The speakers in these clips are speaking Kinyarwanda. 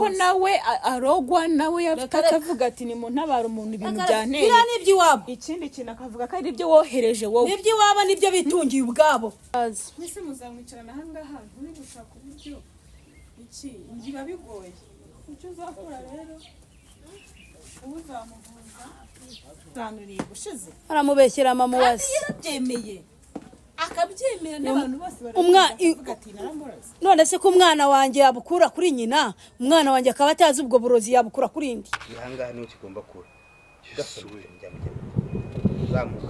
ko nawe arogwa nawe yafatavuga ati ni muntu abara umuntu ibintu byanteye bira nibyo wabo ikindi kintu akavuga ko ari ibyo wohereje wowe nibyo wabo nibyo bitungiye ubwabo mwese muzamwicarana hangaha uri gushaka uburyo iki ngiba bigoye icyo uzakora rero uzamuvuza zanuriye gushize aramubeshyera mama wase yarabyemeye akabyemera n'abantu bose baravuga ati naramuraze none se ko umwana wanjye yabukura kuri nyina umwana wanjye akaba atazi ubwo burozi yabukura kuri indi ihanga niho kigomba kura gasubije zamuka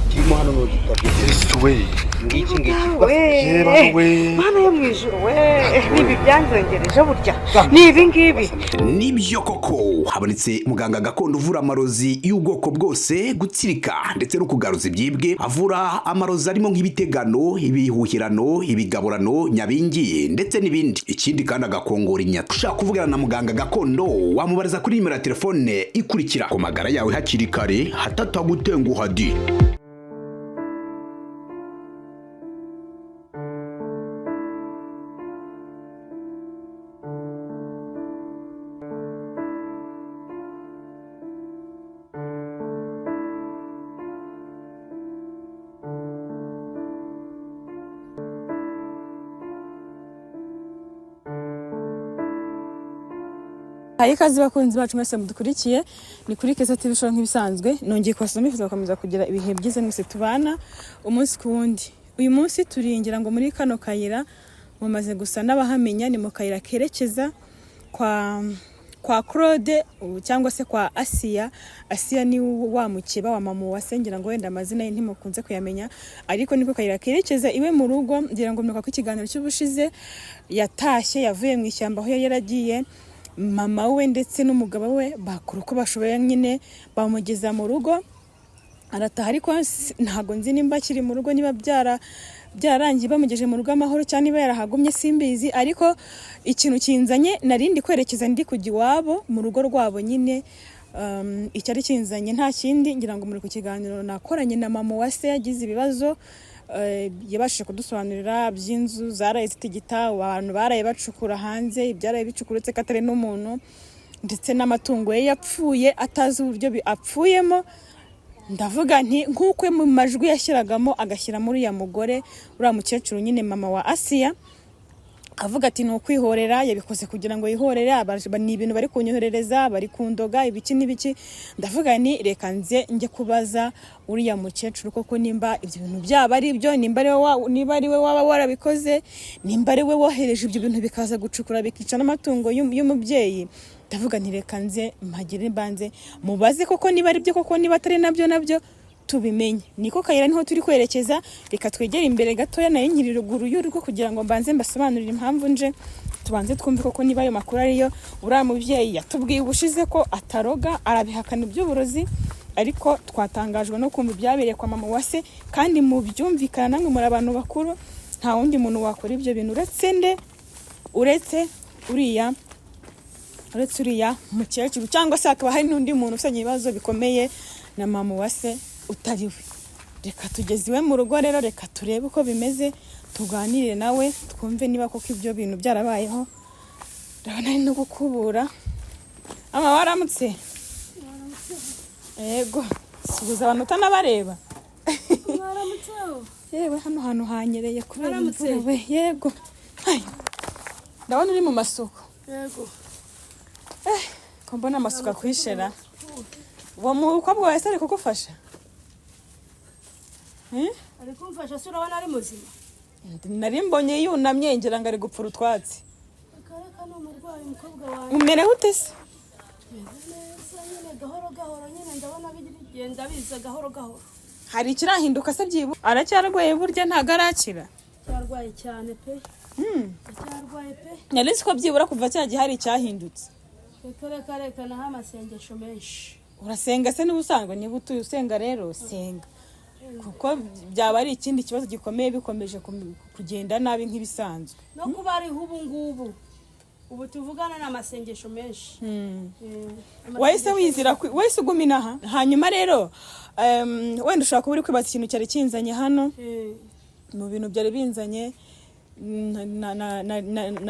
kirimo hano no gitabye ngiki mana yo mwijuru we nibi byanzengereje burya nibi ngibi nibyo koko habonetse muganga gakondo uvura amarozi y'ubwoko bwose gutsirika ndetse no kugaruza ibyibwe avura amarozi arimo nk'ibitegano ibihuhirano ibigaburano nyabingi ndetse n'ibindi ikindi kandi agakongora inyata ushaka kuvugana na muganga gakondo wamubariza kuri nimero ya telefone ikurikira ku magara yawe hakiri kare hatatagutenguha di Hayi kazi bakunzi bacu mwese mudukurikiye ni kuri Keza TV show nk'ibisanzwe nongeye kwasoma ifuza gukomeza kugira ibihe byiza mwese tubana umunsi ku wundi uyu munsi turingira ngo muri kano kayira mumaze gusa n'abahamenya ni mu kayira kerekeza kwa Claude cyangwa se kwa Asia ni wa mukeba wa mama wasengera ngo wenda amazina ye ntimukunze kuyamenya ariko niko kayira kerekeza iwe mu rugo ngira ngo mnuka ko ikiganiro cy'ubushize yatashye yavuye mu ishyamba aho yaragiye mama we ndetse n'umugabo we bakuru ko bashoboye nyine bamugeza mu rugo arataha ariko ntago nzi nimba kiri mu rugo niba byarangiye bamugeje mu rugo amahoro cyane niba yarahagumye simbizi ariko ikintu kinzanye narindi kwerekeza ndi kujya iwabo mu rugo rwabo nyine icyari kinzanye nta kindi ngira ngo muri ku kiganiro nakoranye na mama wase yagize ibibazo yabashije kudusobanurira by'inzu zaraye zitigita abantu baraye bacukura hanze ibyaraye bicukurutse katare n'umuntu ndetse n'amatungo ye yapfuye atazi uburyo apfuyemo ndavuga nti nk'uko mu majwi yashyiragamo agashyira muri ya mugore uriya mukecuru nyine mama wa Asia avuga ati no kwihorera yabikoze kugira ngo yihorere ni ibintu bari kunyoherereza bari kundoga ibiki n'ibiki ndavuga ni reka nze njye kubaza uriya mukecuru koko nimba ibyo bintu byaba ari byo nimba ari we waba warabikoze nimba ari we wohereje ibyo bintu bikaza gucukura bikica n'amatungo y'umubyeyi ndavuga nti reka nze mpagire mbanze mubaze koko niba ari byo koko niba atari nabyo tubimenye niko kayira niho turi kwerekeza reka twegere imbere gatoya nayo nkiri ruguru y'urugo kugira ngo mbanze mbasobanurire impamvu nje tubanze twumve koko niba ayo makuru ariyo uriya mubyeyi yatubwiye ubushize ko ataroga arabihakana iby'uburozi ariko twatangajwe no kumva ibyabereye kwa mama wase kandi mu byumvikana namwe muri abantu bakuru nta wundi muntu wakora ibyo bintu uretse uriya mukecuru cyangwa se akaba hari n'undi muntu ufite ibibazo bikomeye na mama wase utariwe reka tugeze iwe mu rugo rero reka turebe uko bimeze tuganire nawe twumve niba koko ibyo bintu byarabayeho ndabona ari no gukubura ama waramutse yego subiza abantu utanabareba waramutse yewe hano hantu hanyereye kubera imvura yego ndabona uri mu masuko yego ko mbona amasuka kwishera uwo mukobwa wese ari kugufasha ari kumfasha se urabona ari muzima nari mbonye yunamye ngira ngo ari gupfura utwatsi kareka no murwayi umukobwa wanjye umere gute se nyine gahoro nyine ndabona bigenda biza gahoro hari ikirahinduka se byibu aracyarwaye burya ntago arakira cyarwaye cyane pe cyarwaye pe narizi ko byibura kuva cyagiye hari icyahindutse reka naho amasengesho menshi urasenga se n'ubusanzwe niba utuye usenga rero senga kuko byaba ari ikindi kibazo gikomeye bikomeje kugenda nabi nk'ibisanzwe no kuba ari ubu tuvugana n'amasengesho menshi wese wizira wese ugumina hanyuma rero wenda ushaka kuba uri kwibaza ikintu cyari kinzanye hano mu bintu byari binzanye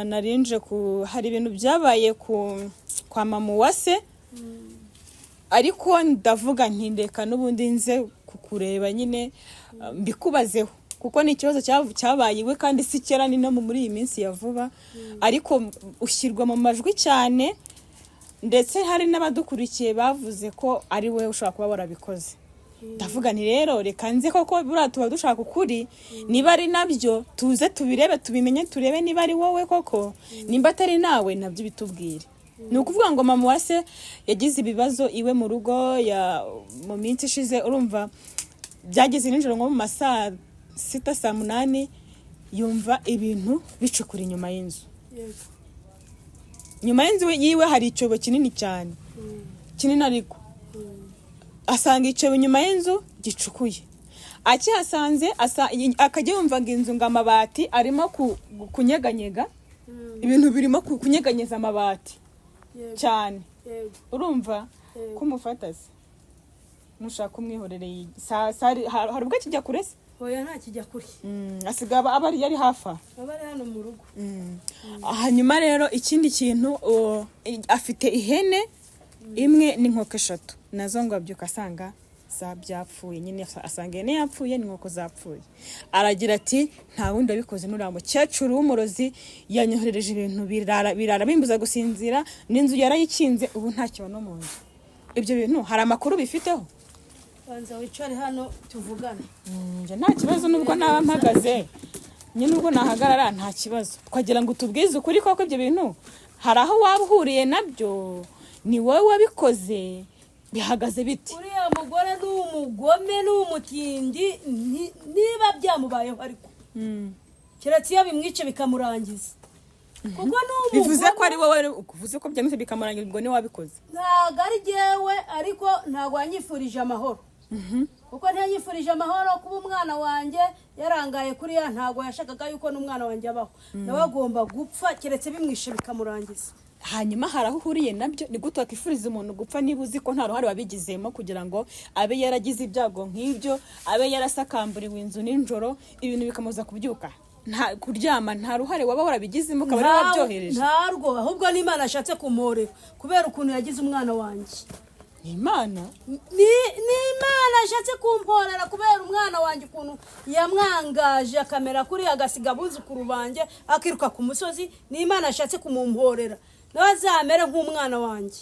narinje hari ibintu byabaye kwa mama Uwase ariko ndavuga nti ndeka n'ubundi nze kukureba nyine mbikubazeho kuko ni ikibazo cyabaye iwe kandi si kera ni no muri iyi minsi ya vuba ariko ushyirwa mu majwi cyane ndetse hari n'abadukurikiye bavuze ko ari we ushobora kuba warabikoze ndavuga nti rero reka nze koko buriya tuba dushaka ukuri niba ari nabyo tuze tubirebe tubimenye turebe niba ari wowe koko nimba atari nawe nabyo bitubwire ni ukuvuga ngo mama Uwase yagize ibibazo iwe mu rugo mu minsi ishize urumva byageze nijoro nko mu masaa 6 saa 8 yumva ibintu bicukura inyuma y'inzu nyuma y'inzu yiwe hari icyobo kinini cyane kinini ariko asanga icyobo nyuma y'inzu gicukuye akihasanze akajya yumva ngo inzu ngo amabati arimo kunyeganyega ibintu birimo kunyeganyeza amabati cyane urumva kumufataze nushaka umwihorereye hari ubwo kijya kure se oya nta kijya kure asigaba abari yari hafa abari hano mu rugo hanyuma rero ikindi kintu afite ihene imwe n'inkoko 3 nazo ngo abyuka asanga zabyapfuye nyine asanga ihene yapfuye n'inkoko zapfuye aragira ati nta wundi wabikoze n'uriya mukecuru w'umurozi yanyoherereje ibintu birara bimbuza gusinzira n'inzu yarayikinze ubu nta kiba no mu nzu ibyo bintu hari amakuru bifiteho banza wicare hano tuvugane nje nta kibazo nubwo naba mpagaze nyine ubwo nahagarara nta kibazo twagira ngo tubwize ukuri koko ibyo bintu hari aho waba uhuriye nabyo ni wowe wabikoze bihagaze biti uriya mugore ni umugome ni umutindi niba byamubayeho ariko keretse iyo bimwice bikamurangiza kuko n'umugome bivuze ko ari wowe kuvuze ko byamutse bikamurangira ubwo ni wabikoze ntago ari jyewe ariko ntago yanyifurije amahoro kuko ntiyanyifurije amahoro kuba umwana wanjye yarangaye kuri ya ntago yashakaga yuko n'umwana wanjye abaho nawe agomba gupfa keretse bimwishe bikamurangiza hanyuma hari aho uhuriye nabyo ni gute wakifuriza umuntu gupfa niba uzi ko nta ruhare wabigizemo kugira ngo abe yaragize ibyago nk'ibyo abe yarasakamburiwe inzu nijoro ibintu bikamuza kubyuka nta kuryama nta ruhare waba warabigizemo ukaba ari wabyohereje ntarwo ahubwo n'Imana ashatse kumporera kubera ukuntu yagize umwana wanjye Imana n'Imana ashatse kumporera kubera umwana wanjye ukuntu yamwangaje akamera kuri agasiga abuzukuru banjye akiruka ku musozi n'Imana ashatse kumumporera nawe azamere nk'umwana wanjye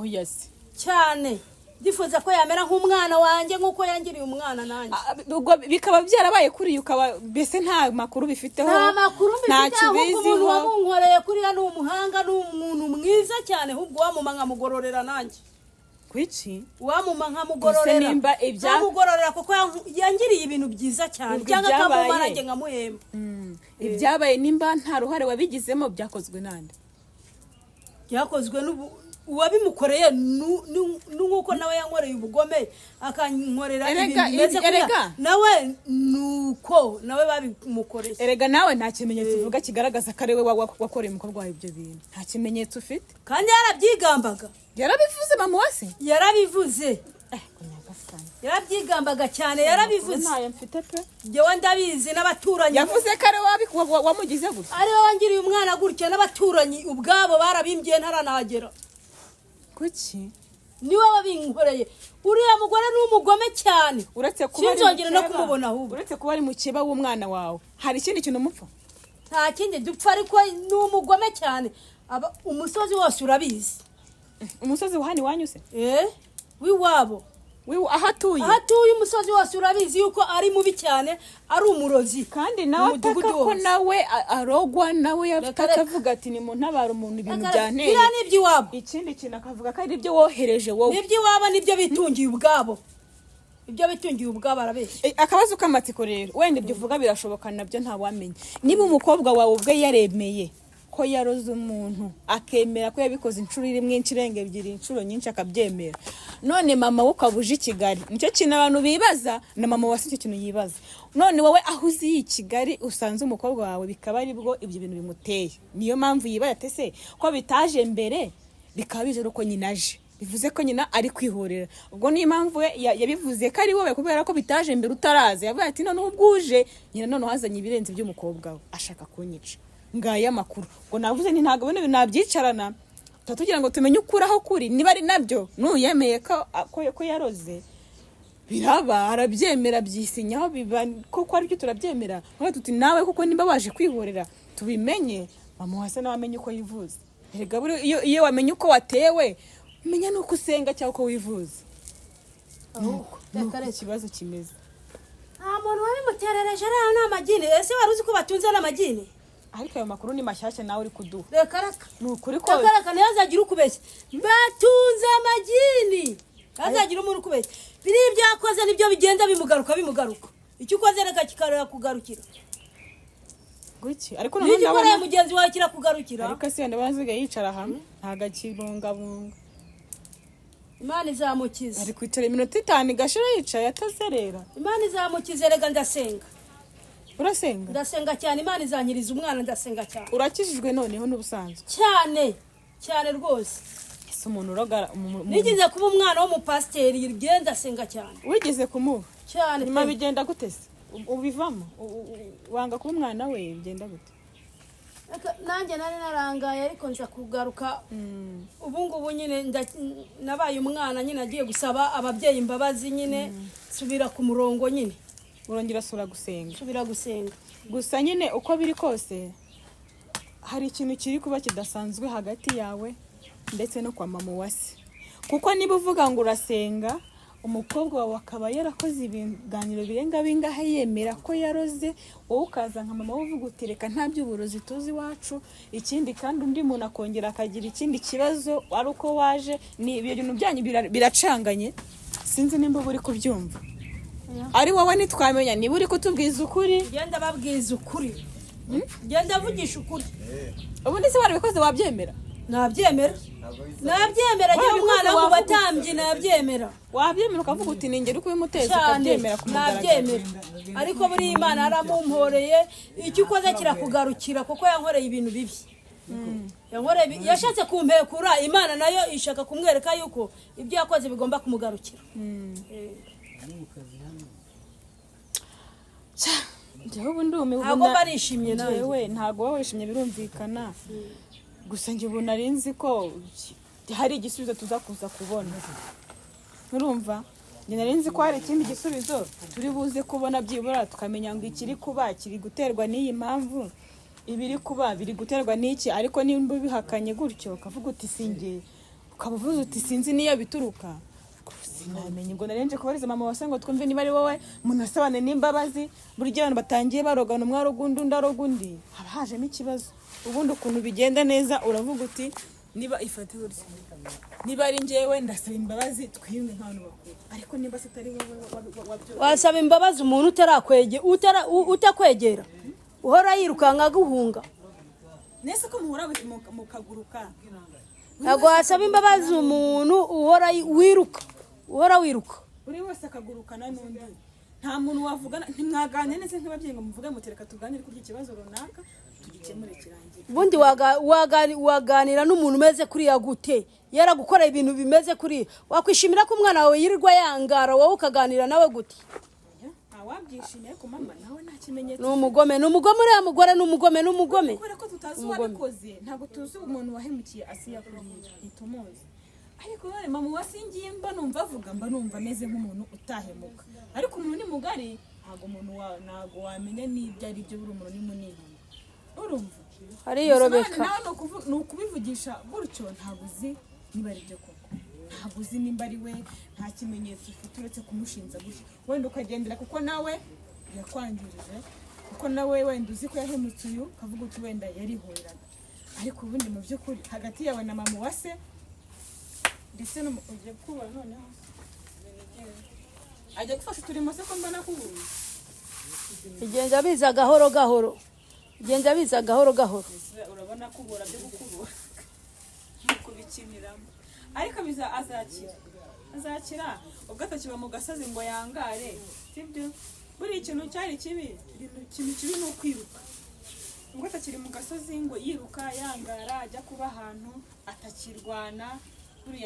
oya se cyane ndifuza ko yamera nk'umwana wanjye nk'uko yangiriye umwana nanjye ubwo bikaba byarabaye kuri ukaba bese nta makuru bifiteho nta makuru mbifiteho umuntu wamunkoreye kuriya ni umuhanga ni umuntu mwiza cyane ahubwo wamuma nkamugororera nanjye kwiki wamuma nkamugororera kuko yangiriye ibintu byiza cyane cyangwa akamuma nanjye nkamuhemba ibyabaye nimba nta ruhare wabigizemo byakozwe nande byakozwe uwabimukoreye nuko nawe yankoreye ubugome akankorera ibintu bimeze kuriya nawe nuko nawe babimukoreye erega nawe nta kimenyetso uvuga kigaragaza ko ari we wakoreye umukobwa wawe ibyo bintu nta kimenyetso ufite kandi yarabyigambaga yarabivuze mama Uwase yarabivuze yarabyigambaga cyane yarabivuze ntayo mfite pe jewe ndabizi n'abaturanyi yavuze ko ari wamugize gutya ari we wangiriye umwana gutya n'abaturanyi ubwabo barabimbye ntaranagera kuki niwe wabinkoreye uriya mugore ni umugome cyane uretse kuba sinzongera no kumubona ahubwo uretse kuba ari mu kiba w'umwana wawe hari ikindi kintu umupfa nta kindi dupfa ariko ni umugome cyane umusozi wose urabizi umusozi wahani wanyuse w'iwabo ahatuye umusozi wose urabizi yuko ari mubi cyane ari umurozi kandi nawe ataka ko nawe arogwa nawe yakavuga ati ni mu ntabara umuntu ibintu byanteye bira nibyo iwabo ikindi kintu akavuga ko ari ibyo wohereje wowe nibyo iwabo nibyo bitungiye ubwabo ibyo bitungiye ubwabo arabeshya akabazo k'amatsiko rero wenda ibyo uvuga birashoboka nabyo ntawamenya niba umukobwa wawe ubwe yaremeye ko yaroze umuntu akemera ko yabikoze inshuro rimwe inshirenge ebyiri inshuro nyinshi akabyemera none mama we ukabuje i Kigali nicyo kintu abantu bibaza na mama Uwase icyo kintu yibaza none wowe aho uzi i Kigali usanze umukobwa wawe bikaba ari bwo ibyo bintu bimuteye niyo mpamvu yibaye atese ko bitaje mbere bikaba bije uko nyinaje bivuze ko nyina ari kwihorera. Ubwo ni impamvu yabivuze ko ari wowe kubera ko bitaje imbere utaraza. Yavuye ati noneho ubwuje nyina noneho hazanye ibirenze by'umukobwa we ashaka kunyica. Ngaya amakuru. Ngo navuze nti ntago bene nabyicarana. Tugira ngo tumenye ukuraho kuri niba ari nabyo nuyemeye ko yaroze. Biraba arabyemera byisinyaho biba koko ari byo turabyemera. Ngo tuti nawe kuko nimba baje kwihorera tubimenye. Mama wase nawe amenye uko yivuza. Erega buri iyo wamenye uko watewe umenya nuko usenga cyangwa uko wivuza. Nuko ikibazo kimeze. Nta muntu wabimuterereje ari n'amagini. Ese wari uzi ko batunze n'amagini? Ariko ayo makuru ni mashyashya nawe uri kuduha. Reka reka. Nukuri ko. Reka reka ntiyazagira ukubeshya. Batunze amagini. Hazagira umuntu ukubeshya. Biri ibyakoze nibyo bigenda bimugaruka. Icyo ukoze reka kikarera kugarukira. Guki ariko ndabona mugenzi wawe kirakugarukira. Ariko se ndabaziga yicara hamwe ntaga kibungabunga. Imana izamukiza. Ari kwicara iminota 5 gashira yicaye atazerera. Imana izamukiza rega ndasenga. Urasenga? Ndasenga cyane Imana izanyiriza umwana ndasenga cyane. Urakijijwe noneho n'ubusanzwe. Cyane rwose. Ese umuntu urogara Nigeze kuba umwana wo mu pasteur yigenda senga cyane. Wigeze kumuha? Cyane. Nyuma bigenda gute se? Ubivamo? Wanga kuba umwana we bigenda gute? Nanjye nari narangaye ariko nza kugaruka. Ubu ngubu nyine nabaye umwana nyine agiye gusaba ababyeyi imbabazi nyine subira ku murongo nyine. Urongera sura gusenga. Subira gusenga. Gusa nyine uko biri kose hari ikintu kiri kuba kidasanzwe hagati yawe ndetse no kwa mama wase. Kuko niba uvuga ngo urasenga umukobwa wawe akaba yarakoze ibiganiro birenga bingahe yemera ko yaroze, wowe ukaza nka mama uvuga uti reka nta by'uburozi tuzi iwacu. Ikindi kandi undi muntu akongera akagira ikindi kibazo ari uko waje. Ni ibintu byanyu biracanganye. Sinzi nimba uri kubyumva. Ari wowe nitwamenya niba uri kutubwiza ukuri. Genda babwiza ukuri. Genda vugisha ukuri. Ubundi se warabikoze wabyemera? Nabyemera gihe umwana wo batambye nabyemera. Wabyemera ukavuga uti ningere uko bimuteza ukabyemera nabyemera. Ariko buri Imana aramumporeye icyo ukoze kirakugarukira kuko yankoreye ibintu bibi. Yashatse kumpekura Imana nayo ishaka kumwereka yuko ibyo yakoze bigomba kumugarukira. Jewe ndume ntago barishimye nawe. Ntago wowe wishimye birumvikana. Gusa nje ubona arinzi ko hari igisubizo tuzakuza kubona. Urumva? Nje narinzi ko hari ikindi gisubizo turi buze kubona byibura tukamenya ngo ikiri kuba kiri guterwa n'iyi mpamvu. Ibiri kuba biri guterwa n'iki ariko nimba bihakanye gutyo ukavuga uti singe ukavuza uti sinzi niyo bituruka. Sinamenye ngo narenje kubariza mama wase ngo twumve niba ari wowe munasabane n'imbabazi. Buri gihe abantu batangiye barogana umwaro gundi ndarogundi haba hajemo ikibazo. Ubundi ukuntu bigenda neza uravuga uti niba ifate urse niba ari njewe ndasaba imbabazi twiyunge nk'abantu bakuru. Ariko niba sitari wowe wasaba imbabazi umuntu utakwegera uhora yirukanka guhunga. Nese ko muhora mukaguruka. Ntago wasaba imbabazi umuntu uhora wiruka. Uri wese akagurukana n'undi. Nta muntu wavugana ntimwagane nese nk'ababyeyi ngo muvuge mutereka tuganire kuri ikibazo runaka tugikemure kirangira. Bundi waganira n'umuntu umeze kuri yagute yaragukoreye ibintu bimeze kuri wakwishimira ko umwana wawe yirirwa yangara wowe ukaganira nawe gute? Wabyishimiye ko mama nawe nta kimenyetso. N'umugome uriya mugore n'umugome. Kubera ko tutazi wabikoze ntago tuzi umuntu wahemukiye Asiya kuri itomoze. Ariko none mama wasingiye mba numva avuga mba numva ameze nk'umuntu utahemuka. Ariko umuntu ni mugari ntago wamenya n'ibyo ari byo buri umuntu ni munini. Urumva? Ari yorobeka. No kubivugisha gutyo ntago uzi niba ari byo koko. Ntago uzi nimba ari we nta kimenyetso ufite uretse kumushinza gutyo. Wenda ukagendera kuko nawe yakwangirije. Kuko nawe wenda uzi ko yahemutse uyu kavuga uti wenda yarihoreraga. Ariko ubundi mu by'ukuri hagati yawe na mama wase ndetse no ugiye kuba noneho ajya gufasha turimo se ko mbana kubuye. Igenda biza gahoro gahoro. Urabona kubura byo gukubura. Kubikiniramo. Ariko azakira ubwo atakiba mu gasozi ngo yangare. Sibyo? Buri ikintu cyari kibi, ikintu kibi no kwiruka. Ubwo atakiri mu gasozi ngo yiruka yangara ajya kuba ahantu atakirwana. Buri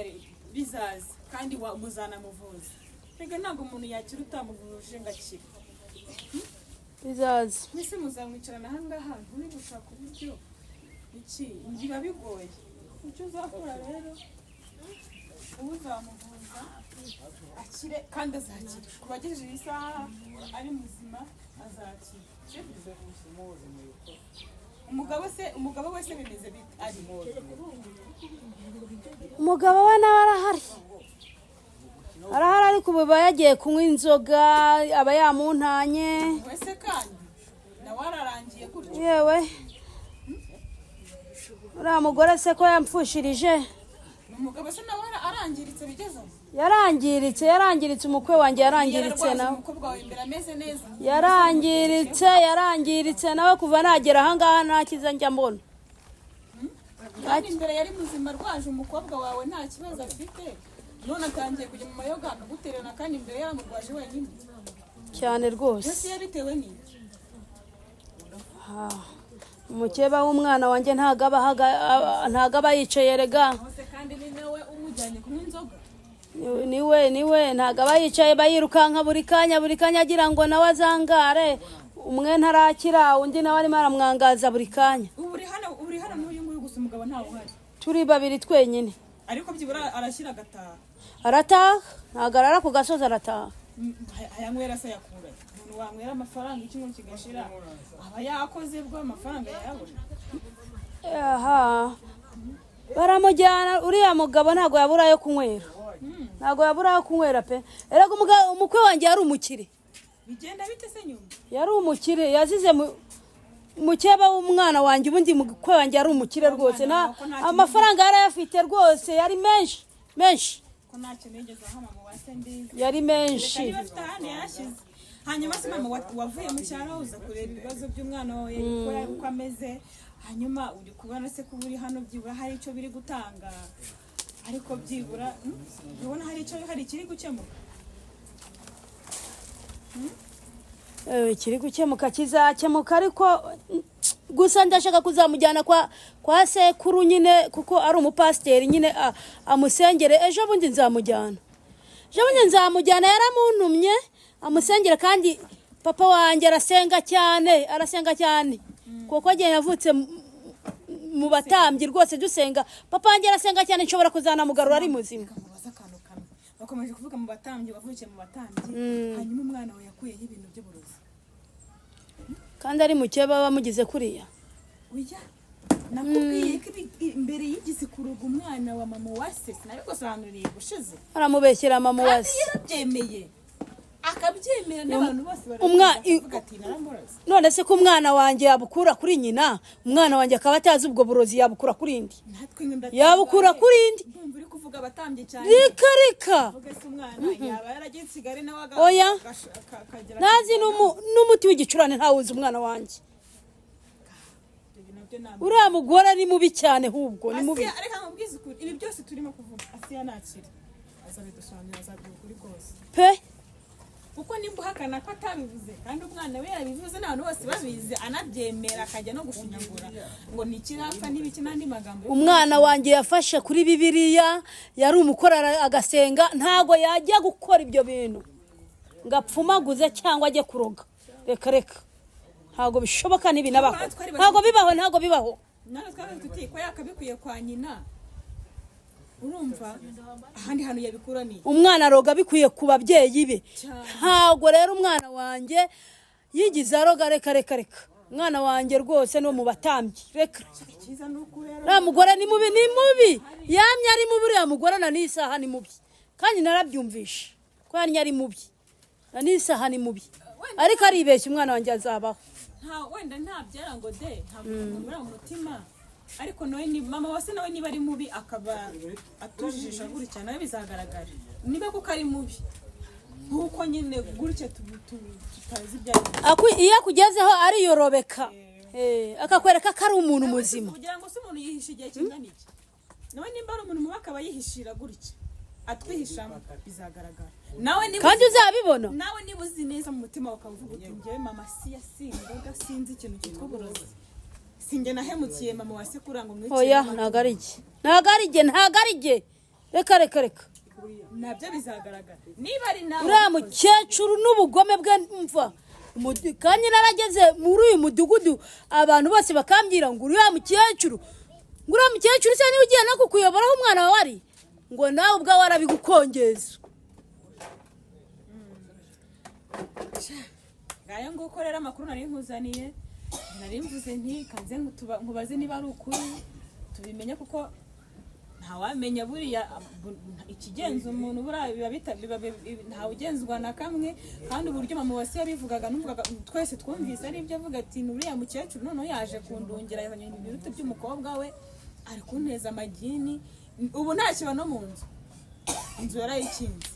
bizaza kandi muzanamuvuza rega ntabwo umuntu yakira utamuvuje ngo akire bizaza mbese muzamwicarana ahangaha nturi gushaka uburyo iki biba bigoye icyo uzakora rero uzamuvuza akire kandi azakira ku bagejeje iyi saha ari muzima azakira umugabo wese bimeze bite ari umugabo we nawe arahari ariko ubu yagiye kunywa inzoga aba yamuntanye wese kandi nawe ararangiye gutyo yewe uriya mugore se ko yampfushirije umugabo se nawe arangiritse bigeze yarangiritse umukwe wanjye yarangiritse nawe umukobwa wawe imbere ameze neza yarangiritse nawe kuva nagera ahangaha ntakiza njya mbona kandi imbere yari muzima rwaje umukobwa wawe nta kibazo afite none atangiye kujya mu mayoga akagutererana kandi imbere yaramurwaje wenyine cyane rwose ese yabitewe n'iki umukeba w'umwana wanjye ntago aba yicaye rega kandi ni nawe umujyanye kunywa inzoga niwe ntago aba yicaye bayirukanka buri kanya agira ngo nawe azangare umwe ntarakira undi nawe arimo aramwangaza buri kanya uri hano n'uyu nguyu gusa umugabo ntawe uhari turi babiri twenyine ariko byibura arashyira arataha ntago arara ku gasozi arataha ayanywera se yakura umuntu wanywera amafaranga icyumweru kigashira aba yakoze bwo amafaranga yayabona baramujyana uriya mugabo ntago yaburayo kunywera pe erega umukwe wanjye yari umukire bigenda bite se nyuma yari umukire yazize mukeba w'umwana wanjye ubundi mukwe wanjye yari umukire rwose amafaranga yari ayafite rwose yari menshi ko nta kintu yigeze aha mama wase mbizi yari menshi afite ahandi yashyize hanyuma se mama wavuye mu cyaro uza kureba ibibazo by'umwana wawe uko ameze hanyuma uri kubona se ko uri hano byibura hari icyo biri gutanga ariko byibura ubona hari ikiri gukemuka kiri gukemuka kizakemuka ariko gusa ndashaka kuzamujyana kwa sekuru nyine kuko ari umupasiteri nyine amusengere ejo bundi nzamujyana yaramuntumye amusengere kandi papa wanjye arasenga cyane kuko agiye yavutse mu batambyi rwose dusenga papa wanjye arasenga cyane nshobora kuzanamugarura ari muzima bakomeje kuvuga mu batambyi wavukiye mu batambyi hanyuma umwana we yakuyeho ibintu by'uburozi kandi ari mukeba bamugize kuriya oya nakubwiye ko imbere y'igize kuruga umwana wa mama wase sinabigusobanuriye gushize aramubeshyera mama wase yarabyemeye akabyemera n'abantu bose baravuga ati naramuroze none se ko umwana wanjye yabukura kuri nyina umwana wanjye akaba atazi ubwo burozi yabukura kuri indi yabukura kuri indi ndumva uri kuvuga abatambye cyane rika uvuga se umwana yaba yaragiye Kigali nawe oya nazi n'umuti w'igicurane ntawuzi umwana wanjye uriya mugore ni mubi cyane hubwo ni mubi ariko nkubwize ukuri ibi byose turimo kuvuga Asiya nakira azabidusobanurira azabwira ukuri kose pe kuko nimba uhakana ko atabivuze kandi umwana we yarabivuze n'abantu bose babizi anabyemera akajya no gushinyagura ngo ni ikirapfa n'ibiki n'andi magambo umwana wanjye yafashe kuri bibiliya yari umukora agasenga ntago yajya gukora ibyo bintu ngapfumaguze cyangwa ajye kuroga reka ntago bishoboka n'ibinabaho ntago bibaho nawe twabaye tuti ko yakabikuye kwa nyina urumva ahandi hantu yabikura ni umwana aroga bikwiye ku babyeyi be ntago rero umwana wanjye yigize aroga reka umwana wanjye rwose no mu batambyi reka nta mugore ni mubi yamye ari mubi uriya mugore na n'isaha ni mubi kandi narabyumvishe ko ari mubi na n'isaha ni mubi ariko aribeshya umwana wanjye azabaho wenda ntabyara ngo de ntabwo muri umutima ariko nawe ni mama wase nawe niba ari mubi akaba atujijisha gutya nawe bizagaragara niba kuko ari mubi nkuko nyine gutya tutazi ibyago iyo akugezeho ariyorobeka akakwereka ko ari umuntu muzima kugira ngo se umuntu yihishe igihe kingana iki nawe nimba ari umuntu mubi akaba yihishira gutya atwihishamo bizagaragara nawe niba kandi uzabibona nawe niba uzi neza mu mutima ukavuga uti njyewe mama Asiya sindoga sinzi ikintu cyitwa uburozi sinjye nahemukiye mama wase kuranga umwice oya ntagarige reka reka reka nabyo bizagaragara niba ari nawe uriya mukecuru n'ubugome bwe mva kandi narageze muri uyu mudugudu abantu bose bakambwira ngo uriya mukecuru se niba ugiye no kukuyoboraho umwana wawe ari ngo nawe ubwawe arabigukongeza ngayo nguko rero amakuru nari nkuzaniye nari mvuze nti kanze nkubaze niba ari ukuri tubimenye kuko ntawamenya buriya ikigenza umuntu buriya ntawe ugenzwa na kamwe kandi uburyo mama wasi yabivugaga numvaga twese twumvise ari ibyo avuga ati nuriya mukecuru noneho yaje kundungira yazanye ibiruta by'umukobwa we ari kunteza amagini ubu nta kiba no mu inzu yarayikinze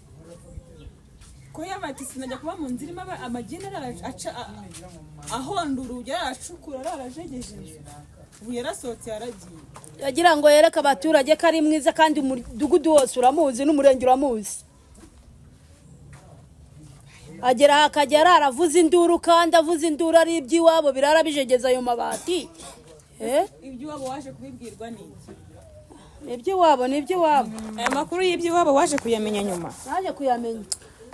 ko yabati sinajya kuba mu nzira irimo amagini aca ahonda urugi aracukura arajegeje ubu yarasohotse yaragiye yagira ngo yereke abaturage ko ari mwiza kandi umudugudu wose uramuzi n'umurenge uramuzi agera akagera aravuza induru kandi avuza induru ari iby'iwabo birara bijegeza ayo mabati iby'iwabo waje kubibwirwa n'iki iby'iwabo ni iby'iwabo aya makuru y'iby'iwabo waje kuyamenya nyuma naje kuyamenya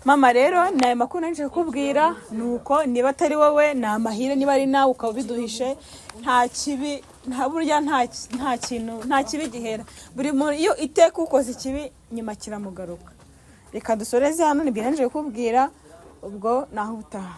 mama rero ni aya makuru nanje kukubwira nuko niba atari wowe ni amahire niba ari nawe ukaba ubiduhishe nta kibi nta burya nta kintu nta kibi gihera buri muntu iyo iteka ukoze ikibi nyuma kiramugaruka reka dusoreze hano nibyo nanje kukubwira ubwo naho utaha